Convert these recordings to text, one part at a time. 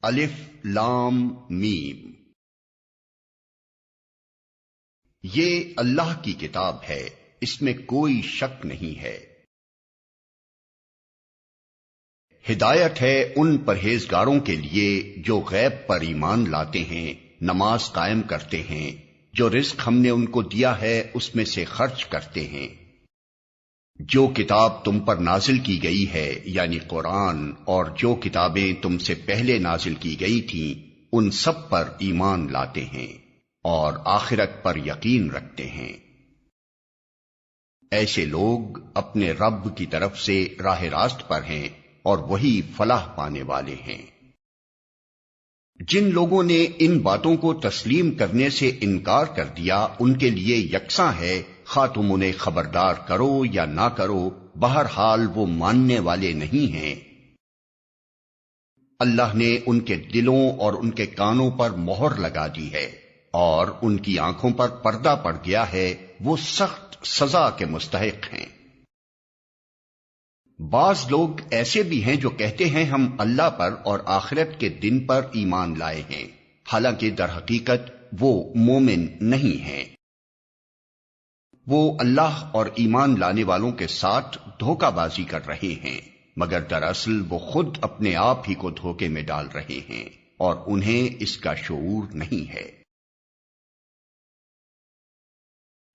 الف لام میم۔ یہ اللہ کی کتاب ہے، اس میں کوئی شک نہیں ہے۔ ہدایت ہے ان پرہیزگاروں کے لیے جو غیب پر ایمان لاتے ہیں، نماز قائم کرتے ہیں، جو رزق ہم نے ان کو دیا ہے اس میں سے خرچ کرتے ہیں۔ جو کتاب تم پر نازل کی گئی ہے یعنی قرآن، اور جو کتابیں تم سے پہلے نازل کی گئی تھیں ان سب پر ایمان لاتے ہیں اور آخرت پر یقین رکھتے ہیں۔ ایسے لوگ اپنے رب کی طرف سے راہ راست پر ہیں اور وہی فلاح پانے والے ہیں۔ جن لوگوں نے ان باتوں کو تسلیم کرنے سے انکار کر دیا ان کے لیے یکساں ہے، خواہ تم انہیں خبردار کرو یا نہ کرو، بہرحال وہ ماننے والے نہیں ہیں۔ اللہ نے ان کے دلوں اور ان کے کانوں پر مہر لگا دی ہے اور ان کی آنکھوں پر پردہ پڑ گیا ہے، وہ سخت سزا کے مستحق ہیں۔ بعض لوگ ایسے بھی ہیں جو کہتے ہیں ہم اللہ پر اور آخرت کے دن پر ایمان لائے ہیں، حالانکہ در حقیقت وہ مومن نہیں ہیں۔ وہ اللہ اور ایمان لانے والوں کے ساتھ دھوکہ بازی کر رہے ہیں، مگر دراصل وہ خود اپنے آپ ہی کو دھوکے میں ڈال رہے ہیں اور انہیں اس کا شعور نہیں ہے۔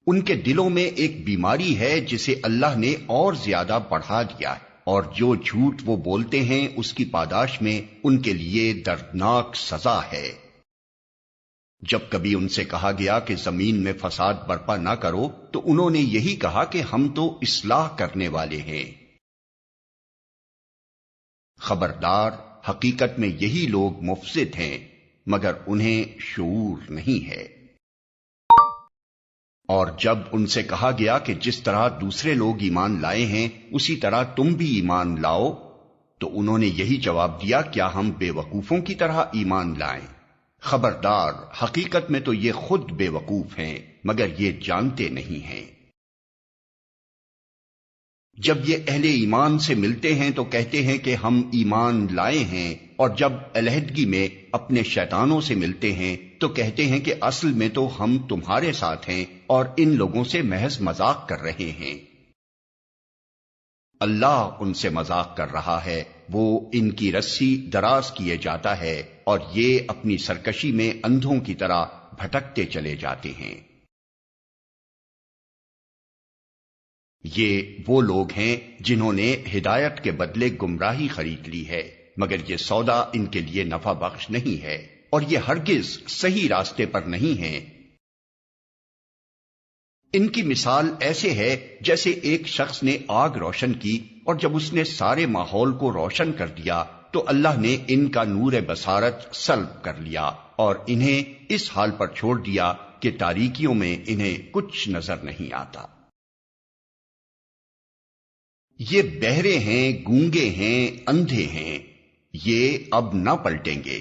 ان کے دلوں میں ایک بیماری ہے جسے اللہ نے اور زیادہ بڑھا دیا ہے، اور جو جھوٹ وہ بولتے ہیں اس کی پاداش میں ان کے لیے دردناک سزا ہے۔ جب کبھی ان سے کہا گیا کہ زمین میں فساد برپا نہ کرو تو انہوں نے یہی کہا کہ ہم تو اصلاح کرنے والے ہیں۔ خبردار، حقیقت میں یہی لوگ مفسد ہیں مگر انہیں شعور نہیں ہے۔ اور جب ان سے کہا گیا کہ جس طرح دوسرے لوگ ایمان لائے ہیں اسی طرح تم بھی ایمان لاؤ تو انہوں نے یہی جواب دیا، کیا ہم بے وقوفوں کی طرح ایمان لائیں؟ خبردار، حقیقت میں تو یہ خود بے وقوف ہیں مگر یہ جانتے نہیں ہیں۔ جب یہ اہل ایمان سے ملتے ہیں تو کہتے ہیں کہ ہم ایمان لائے ہیں، اور جب علیحدگی میں اپنے شیطانوں سے ملتے ہیں تو کہتے ہیں کہ اصل میں تو ہم تمہارے ساتھ ہیں اور ان لوگوں سے محض مذاق کر رہے ہیں۔ اللہ ان سے مذاق کر رہا ہے، وہ ان کی رسی دراز کیے جاتا ہے اور یہ اپنی سرکشی میں اندھوں کی طرح بھٹکتے چلے جاتے ہیں۔ یہ وہ لوگ ہیں جنہوں نے ہدایت کے بدلے گمراہی خرید لی ہے، مگر یہ سودا ان کے لیے نفع بخش نہیں ہے اور یہ ہرگز صحیح راستے پر نہیں ہیں۔ ان کی مثال ایسے ہے جیسے ایک شخص نے آگ روشن کی اور جب اس نے سارے ماحول کو روشن کر دیا تو اللہ نے ان کا نور بصارت سلب کر لیا اور انہیں اس حال پر چھوڑ دیا کہ تاریکیوں میں انہیں کچھ نظر نہیں آتا۔ یہ بہرے ہیں، گونگے ہیں، اندھے ہیں، یہ اب نہ پلٹیں گے۔